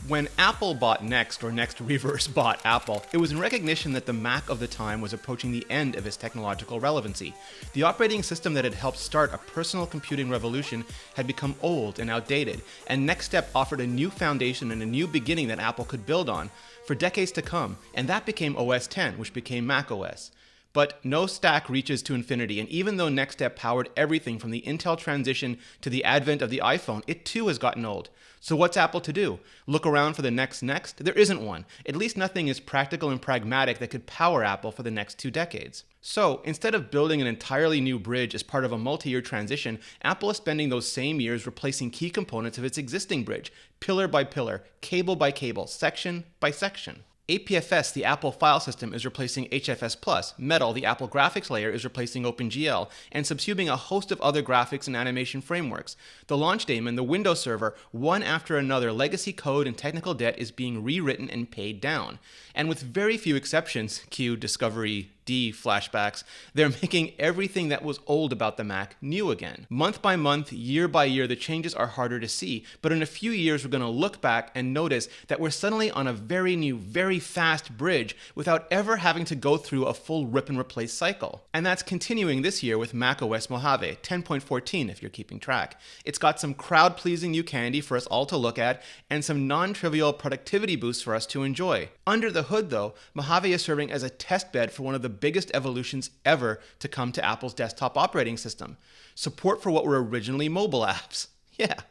When Apple bought Next, or Next Reverse bought Apple, it was in recognition that the Mac of the time was approaching the end of its technological relevancy. The operating system that had helped start a personal computing revolution had become old and outdated, and NextStep offered a new foundation and a new beginning that Apple could build on for decades to come, and that became OS X, which became macOS. But no stack reaches to infinity, and even though NextStep powered everything from the Intel transition to the advent of the iPhone, it too has gotten old. So what's Apple to do? Look around for the next? There isn't one. At least nothing is practical and pragmatic that could power Apple for the next 2 decades. So instead of building an entirely new bridge as part of a multi-year transition, Apple is spending those same years replacing key components of its existing bridge, pillar by pillar, cable by cable, section by section. APFS, the Apple file system, is replacing HFS+, Metal, the Apple graphics layer, is replacing OpenGL, and subsuming a host of other graphics and animation frameworks. The launch daemon, the Windows server, one after another, legacy code and technical debt is being rewritten and paid down. And with very few exceptions, cue Discovery D flashbacks, they're making everything that was old about the Mac new again. Month by month, year by year, the changes are harder to see, but in a few years we're going to look back and notice that we're suddenly on a very new, very fast bridge without ever having to go through a full rip and replace cycle. And that's continuing this year with macOS Mojave, 10.14 if you're keeping track. It's got some crowd-pleasing new candy for us all to look at, and some non-trivial productivity boosts for us to enjoy. Under the hood though, Mojave is serving as a testbed for one of the biggest evolutions ever to come to Apple's desktop operating system. Support for what were originally mobile apps. Yeah.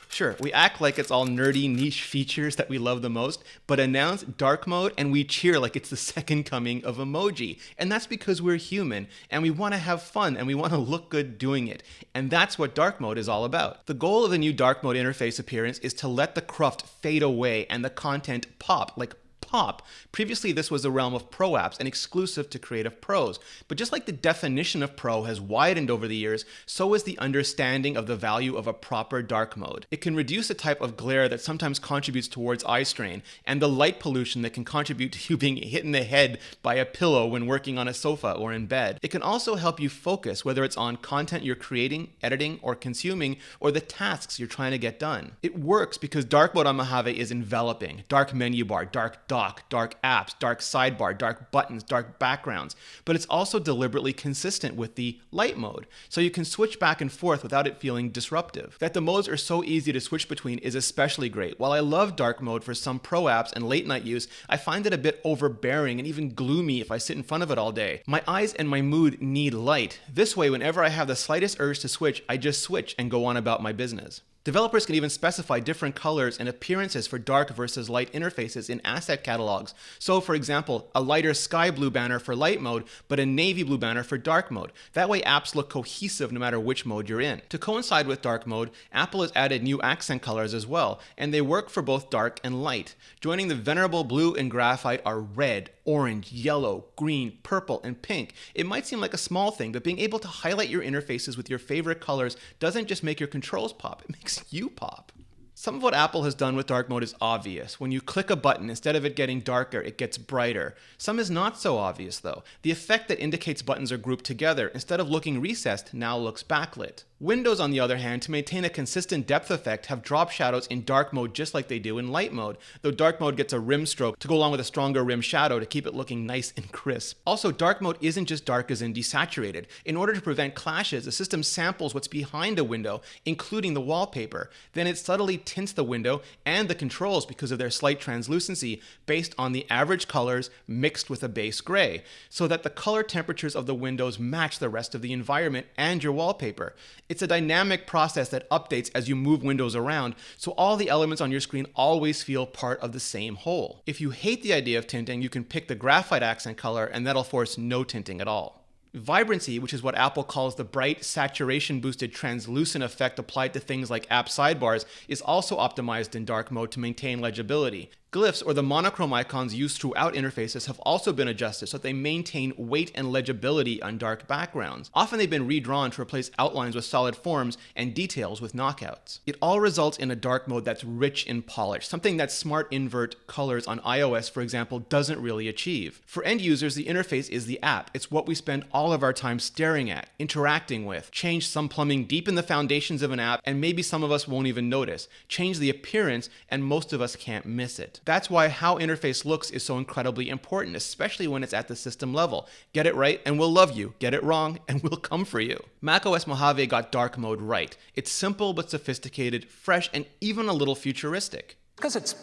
Sure, we act like it's all nerdy niche features that we love the most, but announce dark mode and we cheer like it's the second coming of emoji. And that's because we're human and we want to have fun and we want to look good doing it. And that's what dark mode is all about. The goal of the new dark mode interface appearance is to let the cruft fade away and the content pop, like pop. Previously, this was the realm of pro apps and exclusive to creative pros. But just like the definition of pro has widened over the years, so is the understanding of the value of a proper dark mode. It can reduce the type of glare that sometimes contributes towards eye strain, and the light pollution that can contribute to you being hit in the head by a pillow when working on a sofa or in bed. It can also help you focus, whether it's on content you're creating, editing, or consuming, or the tasks you're trying to get done. It works because dark mode on Mojave is enveloping. Dark menu bar, dark dark apps, dark sidebar, dark buttons, dark backgrounds, but it's also deliberately consistent with the light mode, so you can switch back and forth without it feeling disruptive. That the modes are so easy to switch between is especially great. While I love dark mode for some pro apps and late night use, I find it a bit overbearing and even gloomy if I sit in front of it all day. My eyes and my mood need light. This way, whenever I have the slightest urge to switch, I just switch and go on about my business. Developers can even specify different colors and appearances for dark versus light interfaces in asset catalogs. So, for example, a lighter sky blue banner for light mode, but a navy blue banner for dark mode. That way apps look cohesive no matter which mode you're in. To coincide with dark mode, Apple has added new accent colors as well, and they work for both dark and light. Joining the venerable blue and graphite are red, orange, yellow, green, purple, and pink. It might seem like a small thing, but being able to highlight your interfaces with your favorite colors doesn't just make your controls pop, it makes you pop. Some of what Apple has done with dark mode is obvious. When you click a button, instead of it getting darker, it gets brighter. Some is not so obvious though. The effect that indicates buttons are grouped together, instead of looking recessed, now looks backlit. Windows, on the other hand, to maintain a consistent depth effect, have drop shadows in dark mode just like they do in light mode, though dark mode gets a rim stroke to go along with a stronger rim shadow to keep it looking nice and crisp. Also, dark mode isn't just dark as in desaturated. In order to prevent clashes, the system samples what's behind a window, including the wallpaper. Then it subtly tints the window and the controls because of their slight translucency based on the average colors mixed with a base gray, so that the color temperatures of the windows match the rest of the environment and your wallpaper. It's a dynamic process that updates as you move windows around, so all the elements on your screen always feel part of the same whole. If you hate the idea of tinting, you can pick the graphite accent color and that'll force no tinting at all. Vibrancy, which is what Apple calls the bright, saturation-boosted translucent effect applied to things like app sidebars, is also optimized in dark mode to maintain legibility. Glyphs, or the monochrome icons used throughout interfaces, have also been adjusted so that they maintain weight and legibility on dark backgrounds. Often they've been redrawn to replace outlines with solid forms and details with knockouts. It all results in a dark mode that's rich in polish, something that Smart Invert Colors on iOS, for example, doesn't really achieve. For end users, the interface is the app. It's what we spend all of our time staring at, interacting with. Change some plumbing deep in the foundations of an app, and maybe some of us won't even notice. Change the appearance, and most of us can't miss it. That's why how interface looks is so incredibly important, especially when it's at the system level. Get it right and we'll love you. Get it wrong and we'll come for you. macOS Mojave got dark mode right. It's simple but sophisticated, fresh, and even a little futuristic. Because it's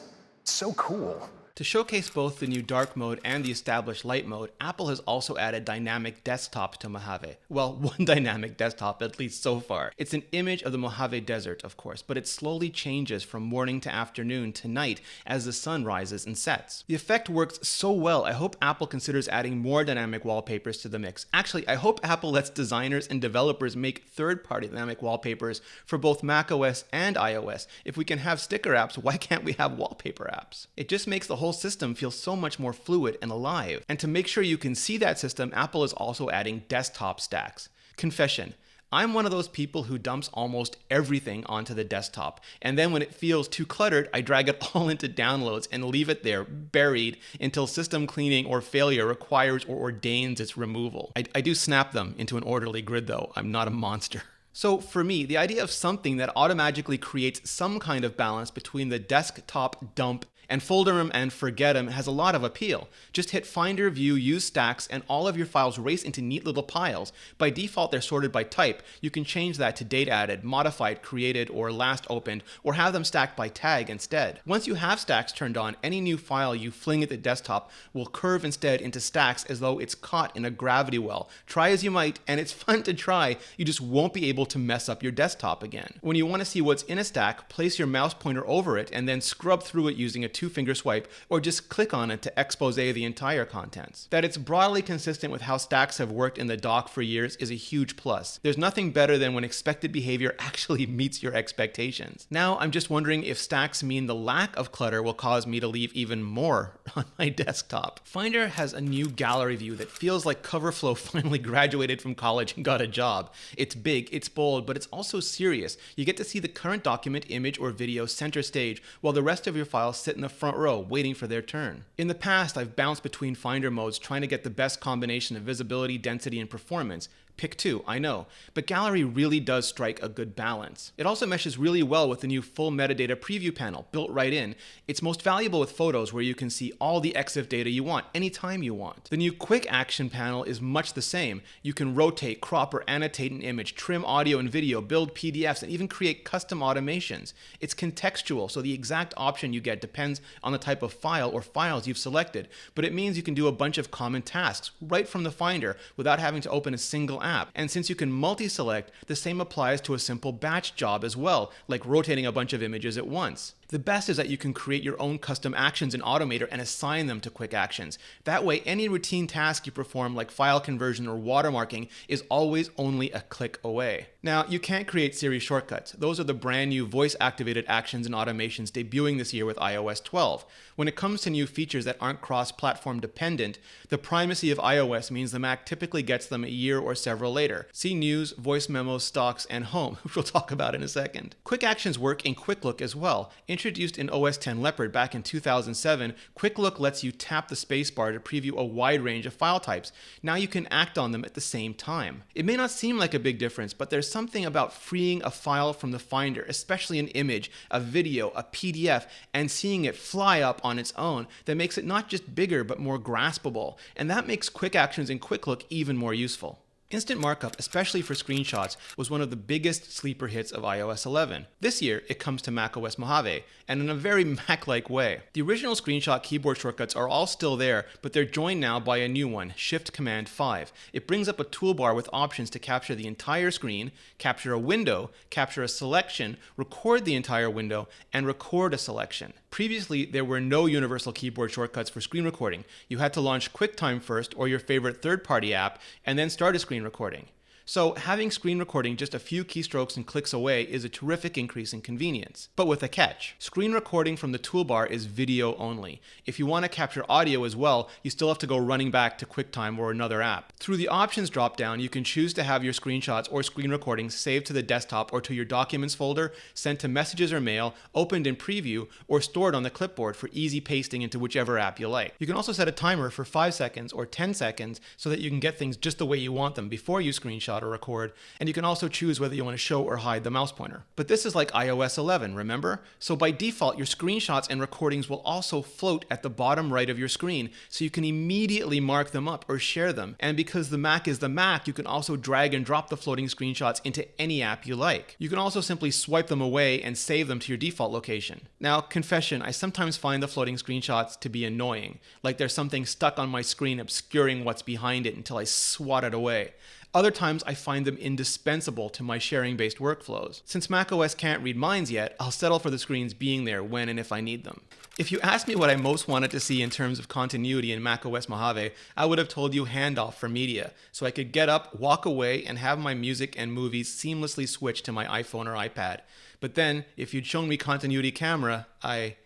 so cool. To showcase both the new dark mode and the established light mode, Apple has also added dynamic desktop to Mojave. Well, one dynamic desktop, at least so far. It's an image of the Mojave Desert, of course, but it slowly changes from morning to afternoon to night as the sun rises and sets. The effect works so well, I hope Apple considers adding more dynamic wallpapers to the mix. Actually, I hope Apple lets designers and developers make third-party dynamic wallpapers for both macOS and iOS. If we can have sticker apps, why can't we have wallpaper apps? It just makes the whole system feels so much more fluid and alive. And to make sure you can see that system, Apple is also adding desktop stacks. Confession. I'm one of those people who dumps almost everything onto the desktop, and then when it feels too cluttered, I drag it all into downloads and leave it there, buried, until system cleaning or failure requires or ordains its removal. I do snap them into an orderly grid though, I'm not a monster. So for me, the idea of something that automatically creates some kind of balance between the desktop dump and folder 'em and forget 'em has a lot of appeal. Just hit Finder, View, Use Stacks, and all of your files race into neat little piles. By default, they're sorted by type. You can change that to date added, modified, created, or last opened, or have them stacked by tag instead. Once you have stacks turned on, any new file you fling at the desktop will curve instead into stacks as though it's caught in a gravity well. Try as you might, and it's fun to try, you just won't be able to mess up your desktop again. When you want to see what's in a stack, place your mouse pointer over it and then scrub through it using a two-finger swipe, or just click on it to expose the entire contents. That it's broadly consistent with how stacks have worked in the dock for years is a huge plus. There's nothing better than when expected behavior actually meets your expectations. Now I'm just wondering if stacks mean the lack of clutter will cause me to leave even more on my desktop. Finder has a new gallery view that feels like CoverFlow finally graduated from college and got a job. It's big, it's bold, but it's also serious. You get to see the current document, image, or video center stage, while the rest of your files sit in the front row waiting for their turn. In the past, I've bounced between Finder modes trying to get the best combination of visibility, density, and performance. Pick two, I know, but Gallery really does strike a good balance. It also meshes really well with the new full metadata preview panel built right in. It's most valuable with photos where you can see all the EXIF data you want, anytime you want. The new quick action panel is much the same. You can rotate, crop, or annotate an image, trim audio and video, build PDFs, and even create custom automations. It's contextual, so the exact option you get depends on the type of file or files you've selected, but it means you can do a bunch of common tasks right from the Finder without having to open a single app. And since you can multi-select, the same applies to a simple batch job as well, like rotating a bunch of images at once. The best is that you can create your own custom actions in Automator and assign them to quick actions. That way, any routine task you perform, like file conversion or watermarking, is always only a click away. Now, you can't create Siri shortcuts. Those are the brand new voice-activated actions and automations debuting this year with iOS 12. When it comes to new features that aren't cross-platform dependent, the primacy of iOS means the Mac typically gets them a year or several later. See News, Voice Memos, Stocks, and Home, which we'll talk about in a second. Quick actions work in Quick Look as well. Introduced in OS X Leopard back in 2007, Quick Look lets you tap the spacebar to preview a wide range of file types. Now you can act on them at the same time. It may not seem like a big difference, but there's something about freeing a file from the Finder, especially an image, a video, a PDF, and seeing it fly up on its own that makes it not just bigger but more graspable. And that makes quick actions in Quick Look even more useful. Instant markup, especially for screenshots, was one of the biggest sleeper hits of iOS 11. This year, it comes to macOS Mojave, and in a very Mac-like way. The original screenshot keyboard shortcuts are all still there, but they're joined now by a new one, Shift-Command-5. It brings up a toolbar with options to capture the entire screen, capture a window, capture a selection, record the entire window, and record a selection. Previously, there were no universal keyboard shortcuts for screen recording. You had to launch QuickTime first or your favorite third-party app, and then start a screen recording. So having screen recording just a few keystrokes and clicks away is a terrific increase in convenience. But with a catch. Screen recording from the toolbar is video only. If you want to capture audio as well, you still have to go running back to QuickTime or another app. Through the options drop-down, you can choose to have your screenshots or screen recordings saved to the desktop or to your documents folder, sent to messages or mail, opened in preview, or stored on the clipboard for easy pasting into whichever app you like. You can also set a timer for 5 seconds or 10 seconds so that you can get things just the way you want them before you screenshot or record, and you can also choose whether you want to show or hide the mouse pointer. But this is like iOS 11, remember? So by default, your screenshots and recordings will also float at the bottom right of your screen, so you can immediately mark them up or share them. And because the Mac is the Mac, you can also drag and drop the floating screenshots into any app you like. You can also simply swipe them away and save them to your default location. Now, confession, I sometimes find the floating screenshots to be annoying, like there's something stuck on my screen obscuring what's behind it until I swat it away. Other times I find them indispensable to my sharing-based workflows. Since macOS can't read minds yet, I'll settle for the screens being there when and if I need them. If you asked me what I most wanted to see in terms of continuity in macOS Mojave, I would have told you handoff for media, so I could get up, walk away, and have my music and movies seamlessly switch to my iPhone or iPad. But then, if you'd shown me continuity camera, I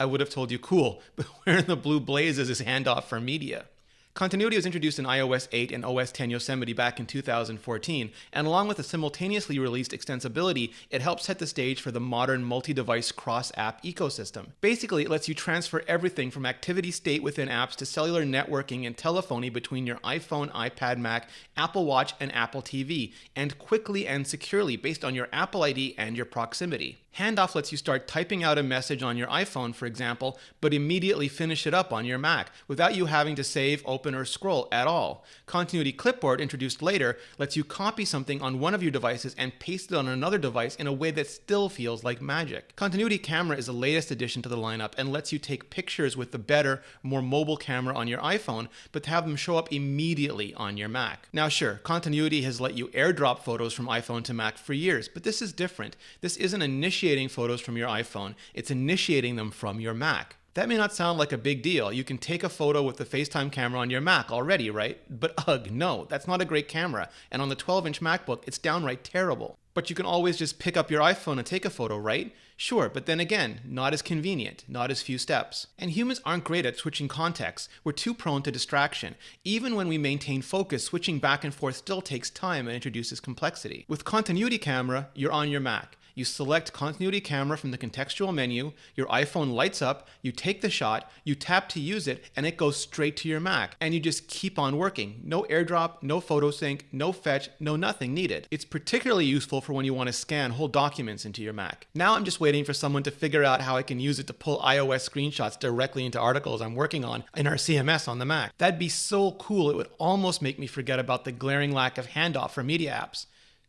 would have told you, cool, but where in the blue blazes is handoff for media? Continuity was introduced in iOS 8 and OS X Yosemite back in 2014, and along with a simultaneously released extensibility, it helps set the stage for the modern multi-device cross-app ecosystem. Basically, it lets you transfer everything from activity state within apps to cellular networking and telephony between your iPhone, iPad, Mac, Apple Watch, and Apple TV, and quickly and securely based on your Apple ID and your proximity. Handoff lets you start typing out a message on your iPhone, for example, but immediately finish it up on your Mac without you having to save, open, or scroll at all. Continuity Clipboard, introduced later, lets you copy something on one of your devices and paste it on another device in a way that still feels like magic. Continuity Camera is the latest addition to the lineup and lets you take pictures with the better, more mobile camera on your iPhone, but to have them show up immediately on your Mac. Now sure, Continuity has let you airdrop photos from iPhone to Mac for years, but this is different. This isn't initiating photos from your iPhone, it's initiating them from your Mac. That may not sound like a big deal. You can take a photo with the FaceTime camera on your Mac already, right? But ugh, no, that's not a great camera. And on the 12-inch MacBook, it's downright terrible. But you can always just pick up your iPhone and take a photo, right? Sure, but then again, not as convenient, not as few steps. And humans aren't great at switching contexts. We're too prone to distraction. Even when we maintain focus, switching back and forth still takes time and introduces complexity. With Continuity Camera, you're on your Mac. You select Continuity Camera from the contextual menu, your iPhone lights up, you take the shot, you tap to use it, and it goes straight to your Mac. And you just keep on working. No airdrop, no photo sync, no fetch, no nothing needed. It's particularly useful for when you want to scan whole documents into your Mac. Now I'm just waiting for someone to figure out how I can use it to pull iOS screenshots directly into articles I'm working on in our CMS on the Mac. That'd be so cool, it would almost make me forget about the glaring lack of handoff for media apps.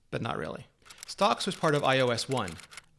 But not really. Stocks was part of iOS 1.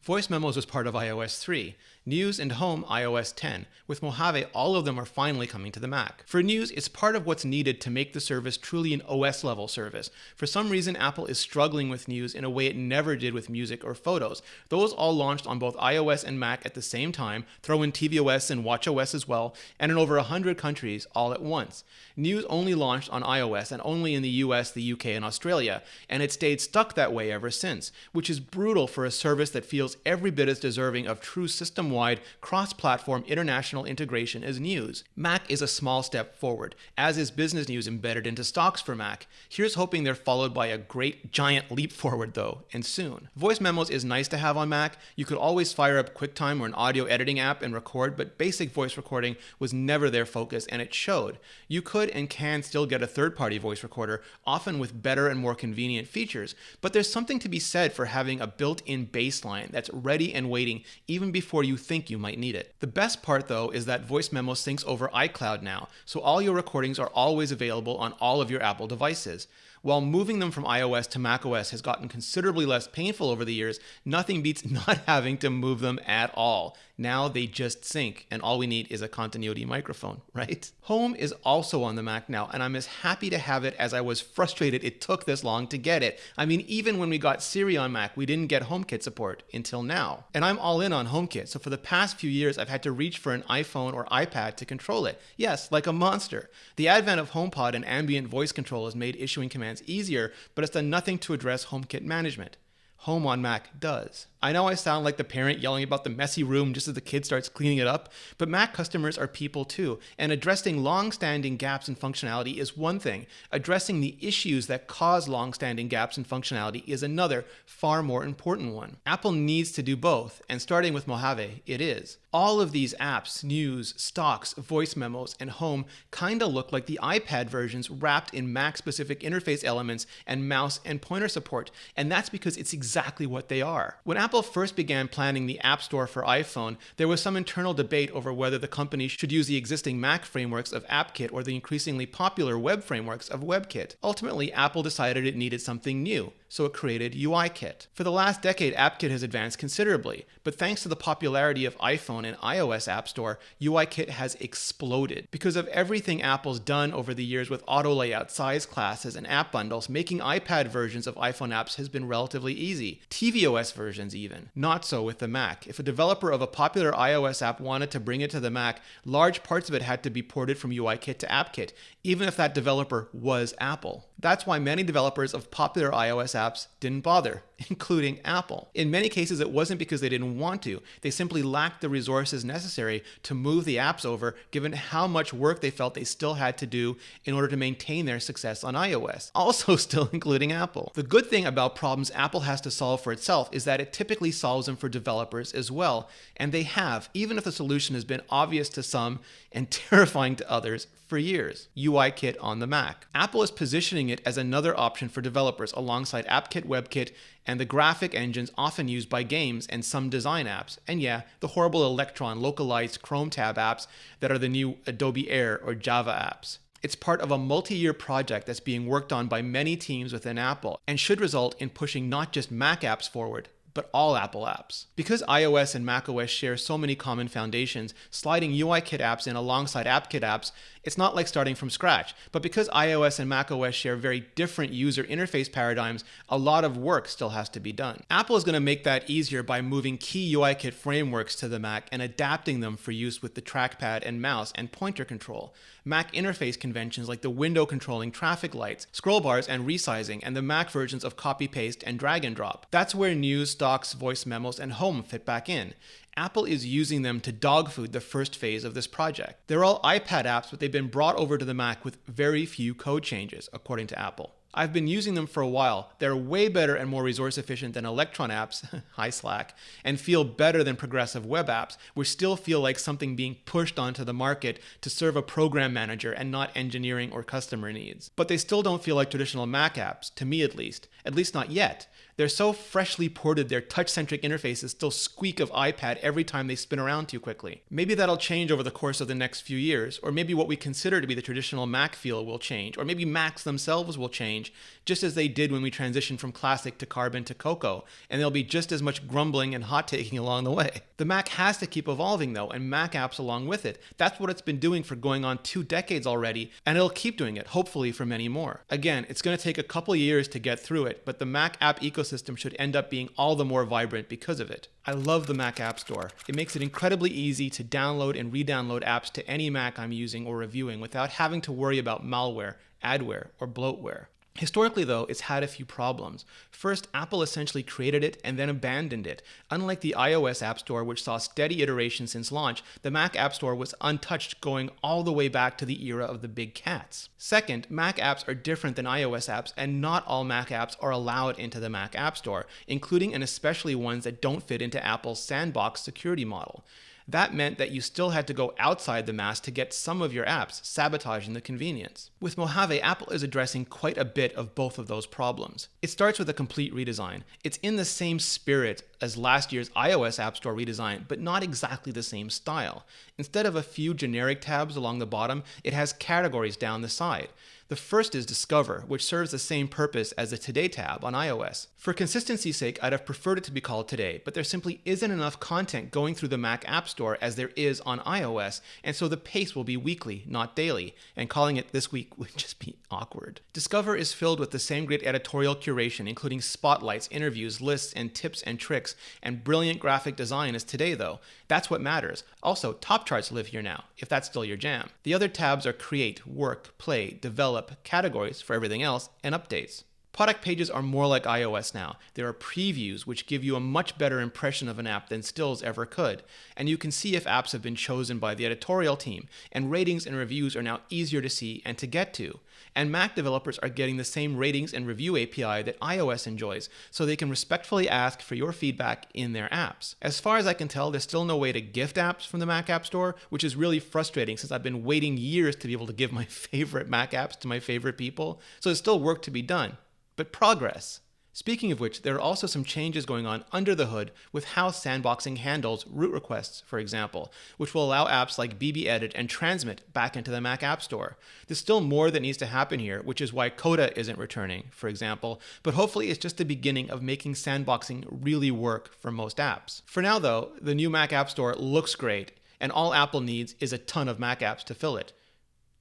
Voice Memos was part of iOS 3. News and Home iOS 10. With Mojave, all of them are finally coming to the Mac. For News, it's part of what's needed to make the service truly an OS-level service. For some reason, Apple is struggling with News in a way it never did with music or photos. Those all launched on both iOS and Mac at the same time, throw in tvOS and watchOS as well, and in over 100 countries all at once. News only launched on iOS and only in the US, the UK, and Australia, and it stayed stuck that way ever since, which is brutal for a service that feels every bit as deserving of true system-wide, cross-platform international integration as News. Mac is a small step forward, as is Business News embedded into stocks for Mac. Here's hoping they're followed by a great giant leap forward though, and soon. Voice Memos is nice to have on Mac. You could always fire up QuickTime or an audio editing app and record, but basic voice recording was never their focus, and it showed. You could and can still get a third-party voice recorder, often with better and more convenient features, but there's something to be said for having a built-in baseline that's ready and waiting even before you think you might need it. The best part though is that Voice Memo syncs over iCloud now, so all your recordings are always available on all of your Apple devices. While moving them from iOS to macOS has gotten considerably less painful over the years, nothing beats not having to move them at all. Now they just sync, and all we need is a continuity microphone, right? Home is also on the Mac now, and I'm as happy to have it as I was frustrated it took this long to get it. I mean, even when we got Siri on Mac, we didn't get HomeKit support until now. And I'm all in on HomeKit, so for the past few years, I've had to reach for an iPhone or iPad to control it. Yes, like a monster. The advent of HomePod and ambient voice control has made issuing commands easier, but it's done nothing to address HomeKit management. Home on Mac does. I know I sound like the parent yelling about the messy room just as the kid starts cleaning it up, but Mac customers are people too, and addressing long-standing gaps in functionality is one thing. Addressing the issues that cause long-standing gaps in functionality is another, far more important one. Apple needs to do both, and starting with Mojave, it is. All of these apps, news, stocks, voice memos, and home kinda look like the iPad versions wrapped in Mac-specific interface elements and mouse and pointer support, and that's because it's exactly what they are. When Apple first began planning the App Store for iPhone, there was some internal debate over whether the company should use the existing Mac frameworks of AppKit or the increasingly popular web frameworks of WebKit. Ultimately, Apple decided it needed something new, so it created UIKit. For the last decade, AppKit has advanced considerably, but thanks to the popularity of iPhone and iOS App Store, UIKit has exploded. Because of everything Apple's done over the years with auto layout, size classes, and app bundles, making iPad versions of iPhone apps has been relatively easy. tvOS versions even. Not so with the Mac. If a developer of a popular iOS app wanted to bring it to the Mac, large parts of it had to be ported from UIKit to AppKit, even if that developer was Apple. That's why many developers of popular iOS apps didn't bother, including Apple. In many cases, it wasn't because they didn't want to. They simply lacked the resources necessary to move the apps over, given how much work they felt they still had to do in order to maintain their success on iOS, also still including Apple. The good thing about problems Apple has to solve for itself is that it typically solves them for developers as well, and they have, even if the solution has been obvious to some and terrifying to others for years. UIKit on the Mac. Apple is positioning it as another option for developers alongside AppKit, WebKit, and the graphic engines often used by games and some design apps. And yeah, the horrible Electron localized Chrome tab apps that are the new Adobe Air or Java apps. It's part of a multi-year project that's being worked on by many teams within Apple and should result in pushing not just Mac apps forward, but all Apple apps. Because iOS and macOS share so many common foundations, sliding UIKit apps in alongside AppKit apps, it's not like starting from scratch. But because iOS and macOS share very different user interface paradigms, a lot of work still has to be done. Apple is going to make that easier by moving key UIKit frameworks to the Mac and adapting them for use with the trackpad and mouse and pointer control. Mac interface conventions like the window controlling traffic lights, scroll bars and resizing, and the Mac versions of copy paste and drag and drop. That's where news, stocks, voice memos, and home fit back in. Apple is using them to dogfood the first phase of this project. They're all iPad apps, but they've been brought over to the Mac with very few code changes, according to Apple. I've been using them for a while. They're way better and more resource efficient than Electron apps, hi Slack, and feel better than progressive web apps, which still feel like something being pushed onto the market to serve a program manager and not engineering or customer needs. But they still don't feel like traditional Mac apps, to me at least not yet. They're so freshly ported, their touch-centric interfaces still squeak of iPad every time they spin around too quickly. Maybe that'll change over the course of the next few years, or maybe what we consider to be the traditional Mac feel will change, or maybe Macs themselves will change, just as they did when we transitioned from Classic to Carbon to Cocoa, and there'll be just as much grumbling and hot-taking along the way. The Mac has to keep evolving though, and Mac apps along with it. That's what it's been doing for going on 2 decades already, and it'll keep doing it, hopefully for many more. Again, it's going to take a couple years to get through it, but the Mac app ecosystem should end up being all the more vibrant because of it. I love the Mac App Store. It makes it incredibly easy to download and re-download apps to any Mac I'm using or reviewing without having to worry about malware, adware, or bloatware. Historically, though, it's had a few problems. First, Apple essentially created it and then abandoned it. Unlike the iOS App Store, which saw steady iteration since launch, the Mac App Store was untouched going all the way back to the era of the big cats. Second, Mac apps are different than iOS apps, and not all Mac apps are allowed into the Mac App Store, including and especially ones that don't fit into Apple's sandbox security model. That meant that you still had to go outside the mask to get some of your apps, sabotaging the convenience. With Mojave, Apple is addressing quite a bit of both of those problems. It starts with a complete redesign. It's in the same spirit as last year's iOS App Store redesign, but not exactly the same style. Instead of a few generic tabs along the bottom, it has categories down the side. The first is Discover, which serves the same purpose as the Today tab on iOS. For consistency's sake, I'd have preferred it to be called Today, but there simply isn't enough content going through the Mac App Store as there is on iOS, and so the pace will be weekly, not daily, and calling it this week would just be awkward. Discover is filled with the same great editorial curation, including spotlights, interviews, lists, and tips and tricks, and brilliant graphic design as Today, though. That's what matters. Also, top charts live here now, if that's still your jam. The other tabs are Create, Work, Play, Develop, Categories for everything else, and Updates. Product pages are more like iOS now. There are previews which give you a much better impression of an app than stills ever could, and you can see if apps have been chosen by the editorial team, and ratings and reviews are now easier to see and to get to. And Mac developers are getting the same ratings and review API that iOS enjoys, so they can respectfully ask for your feedback in their apps. As far as I can tell, there's still no way to gift apps from the Mac App Store, which is really frustrating since I've been waiting years to be able to give my favorite Mac apps to my favorite people, so there's still work to be done. But progress. Speaking of which, there are also some changes going on under the hood with how sandboxing handles root requests, for example, which will allow apps like BBEdit and Transmit back into the Mac App Store. There's still more that needs to happen here, which is why Coda isn't returning, for example, but hopefully it's just the beginning of making sandboxing really work for most apps. For now, though, the new Mac App Store looks great, and all Apple needs is a ton of Mac apps to fill it.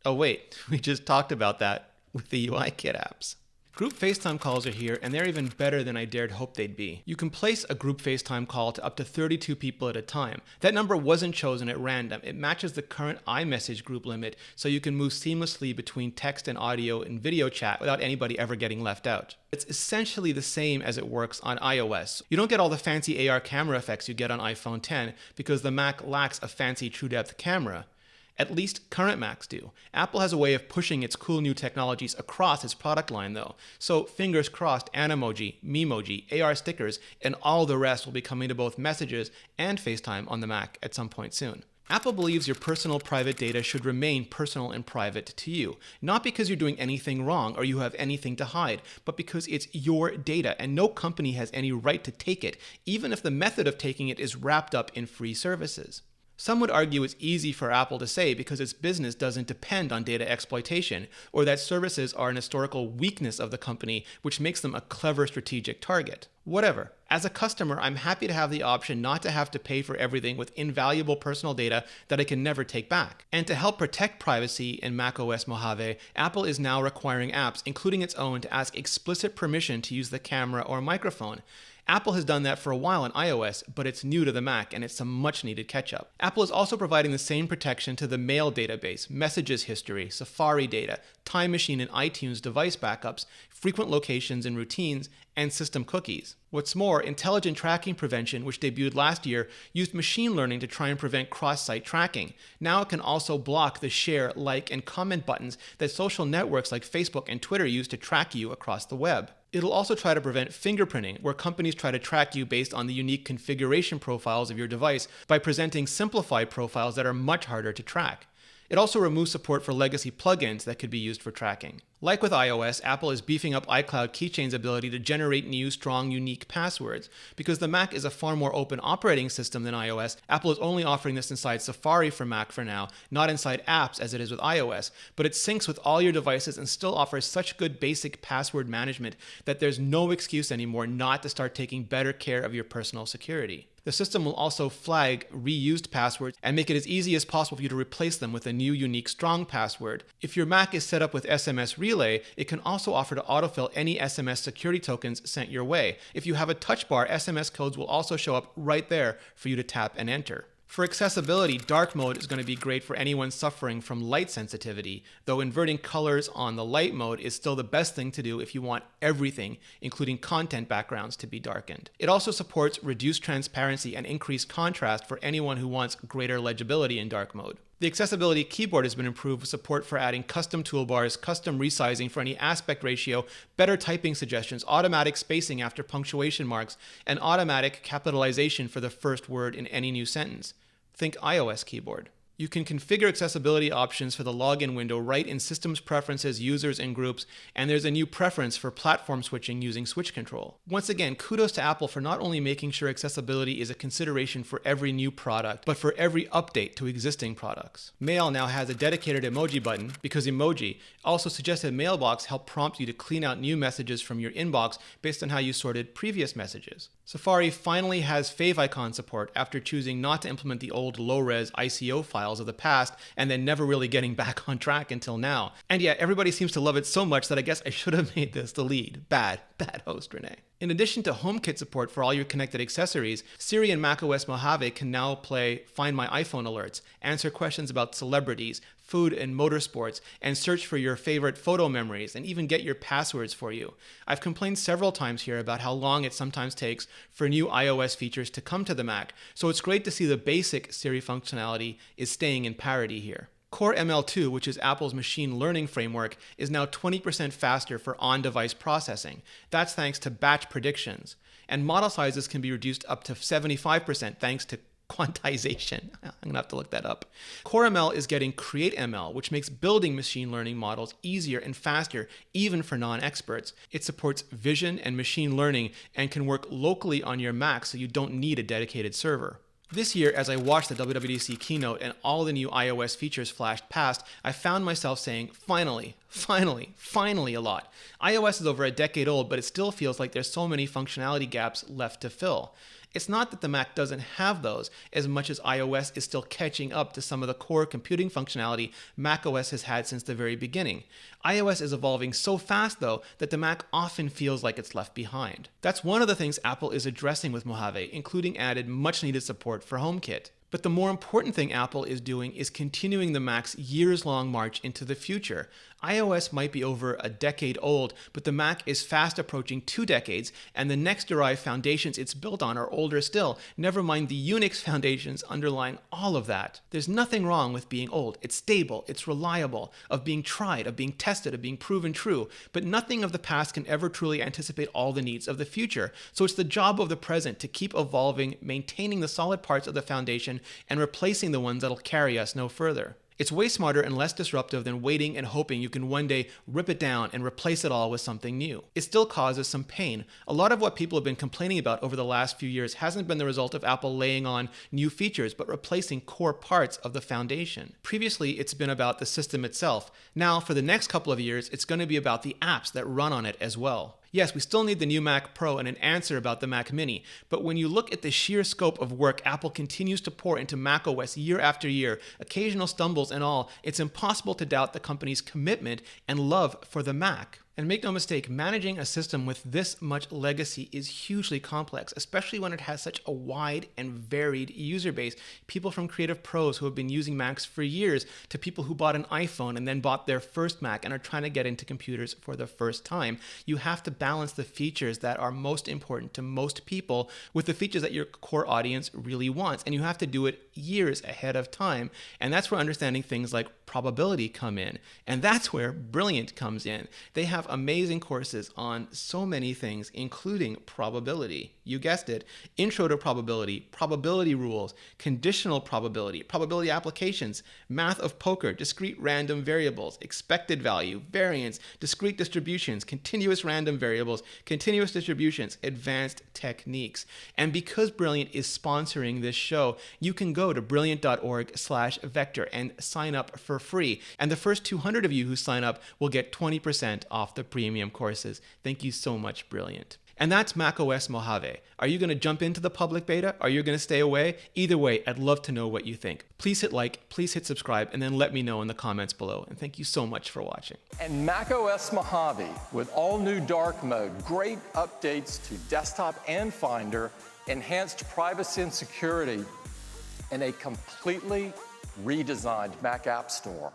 Oh wait, we just talked about that with the UIKit apps. Group FaceTime calls are here, and they're even better than I dared hope they'd be. You can place a group FaceTime call to up to 32 people at a time. That number wasn't chosen at random. It matches the current iMessage group limit, so you can move seamlessly between text and audio and video chat without anybody ever getting left out. It's essentially the same as it works on iOS. You don't get all the fancy AR camera effects you get on iPhone X because the Mac lacks a fancy true-depth camera. At least current Macs do. Apple has a way of pushing its cool new technologies across its product line, though. So fingers crossed, Animoji, Memoji, AR stickers, and all the rest will be coming to both Messages and FaceTime on the Mac at some point soon. Apple believes your personal private data should remain personal and private to you, not because you're doing anything wrong or you have anything to hide, but because it's your data and no company has any right to take it, even if the method of taking it is wrapped up in free services. Some would argue it's easy for Apple to say because its business doesn't depend on data exploitation, or that services are an historical weakness of the company, which makes them a clever strategic target. Whatever. As a customer, I'm happy to have the option not to have to pay for everything with invaluable personal data that I can never take back. And to help protect privacy in macOS Mojave, Apple is now requiring apps, including its own, to ask explicit permission to use the camera or microphone. Apple has done that for a while on iOS, but it's new to the Mac and it's some much needed catch-up. Apple is also providing the same protection to the Mail database, Messages history, Safari data, Time Machine and iTunes device backups, frequent locations and routines, and system cookies. What's more, Intelligent Tracking Prevention, which debuted last year, used machine learning to try and prevent cross-site tracking. Now it can also block the share, like, and comment buttons that social networks like Facebook and Twitter use to track you across the web. It'll also try to prevent fingerprinting, where companies try to track you based on the unique configuration profiles of your device by presenting simplified profiles that are much harder to track. It also removes support for legacy plugins that could be used for tracking. Like with iOS, Apple is beefing up iCloud Keychain's ability to generate new, strong, unique passwords. Because the Mac is a far more open operating system than iOS, Apple is only offering this inside Safari for Mac for now, not inside apps as it is with iOS, but it syncs with all your devices and still offers such good basic password management that there's no excuse anymore not to start taking better care of your personal security. The system will also flag reused passwords and make it as easy as possible for you to replace them with a new unique strong password. If your Mac is set up with SMS Relay, it can also offer to autofill any SMS security tokens sent your way. If you have a touch bar, SMS codes will also show up right there for you to tap and enter. For accessibility, dark mode is going to be great for anyone suffering from light sensitivity, though inverting colors on the light mode is still the best thing to do if you want everything, including content backgrounds, to be darkened. It also supports reduced transparency and increased contrast for anyone who wants greater legibility in dark mode. The accessibility keyboard has been improved with support for adding custom toolbars, custom resizing for any aspect ratio, better typing suggestions, automatic spacing after punctuation marks, and automatic capitalization for the first word in any new sentence. Think iOS keyboard. You can configure accessibility options for the login window right in Systems Preferences, Users, and Groups, and there's a new preference for platform switching using switch control. Once again, kudos to Apple for not only making sure accessibility is a consideration for every new product, but for every update to existing products. Mail now has a dedicated emoji button because emoji. Also suggested Mailbox help prompt you to clean out new messages from your inbox based on how you sorted previous messages. Safari finally has favicon support after choosing not to implement the old low-res ICO files of the past and then never really getting back on track until now. And yet everybody seems to love it so much that I guess I should have made this the lead. Bad host, Renee. In addition to HomeKit support for all your connected accessories, Siri and macOS Mojave can now play Find My iPhone alerts, answer questions about celebrities, food and motorsports, and search for your favorite photo memories, and even get your passwords for you. I've complained several times here about how long it sometimes takes for new iOS features to come to the Mac, so it's great to see the basic Siri functionality is staying in parity here. Core ML2, which is Apple's machine learning framework, is now 20% faster for on-device processing. That's thanks to batch predictions. And model sizes can be reduced up to 75% thanks to quantization. I'm going to have to look that up. Core ML is getting Create ML, which makes building machine learning models easier and faster, even for non-experts. It supports vision and machine learning and can work locally on your Mac, so you don't need a dedicated server. This year, as I watched the WWDC keynote and all the new iOS features flashed past, I found myself saying, finally a lot. iOS is over a decade old, but it still feels like there's so many functionality gaps left to fill. It's not that the Mac doesn't have those, as much as iOS is still catching up to some of the core computing functionality macOS has had since the very beginning. iOS is evolving so fast, though, that the Mac often feels like it's left behind. That's one of the things Apple is addressing with Mojave, including added much-needed support for HomeKit. But the more important thing Apple is doing is continuing the Mac's years-long march into the future. iOS might be over a decade old, but the Mac is fast approaching 2 decades, and the next derived foundations it's built on are older still, never mind the Unix foundations underlying all of that. There's nothing wrong with being old. It's stable, it's reliable, of being tried, of being tested, of being proven true, but nothing of the past can ever truly anticipate all the needs of the future. So it's the job of the present to keep evolving, maintaining the solid parts of the foundation, and replacing the ones that'll carry us no further. It's way smarter and less disruptive than waiting and hoping you can one day rip it down and replace it all with something new. It still causes some pain. A lot of what people have been complaining about over the last few years hasn't been the result of Apple laying on new features, but replacing core parts of the foundation. Previously, it's been about the system itself. Now, for the next couple of years, it's going to be about the apps that run on it as well. Yes, we still need the new Mac Pro and an answer about the Mac Mini, but when you look at the sheer scope of work Apple continues to pour into macOS year after year, occasional stumbles and all, it's impossible to doubt the company's commitment and love for the Mac. And make no mistake, managing a system with this much legacy is hugely complex, especially when it has such a wide and varied user base. People from creative pros who have been using Macs for years to people who bought an iPhone and then bought their first Mac and are trying to get into computers for the first time. You have to balance the features that are most important to most people with the features that your core audience really wants. And you have to do it years ahead of time. And that's where understanding things like probability come in. And that's where Brilliant comes in. They have amazing courses on so many things, including probability. You guessed it. Intro to probability, probability rules, conditional probability, probability applications, math of poker, discrete random variables, expected value, variance, discrete distributions, continuous random variables, continuous distributions, advanced techniques. And because Brilliant is sponsoring this show, you can go to brilliant.org/vector and sign up for free. And the first 200 of you who sign up will get 20% off the premium courses. Thank you so much, Brilliant. And that's macOS Mojave. Are you going to jump into the public beta? Are you going to stay away? Either way, I'd love to know what you think. Please hit like, please hit subscribe, and then let me know in the comments below. And thank you so much for watching. And macOS Mojave with all new dark mode, great updates to desktop and Finder, enhanced privacy and security, and a completely redesigned Mac App Store.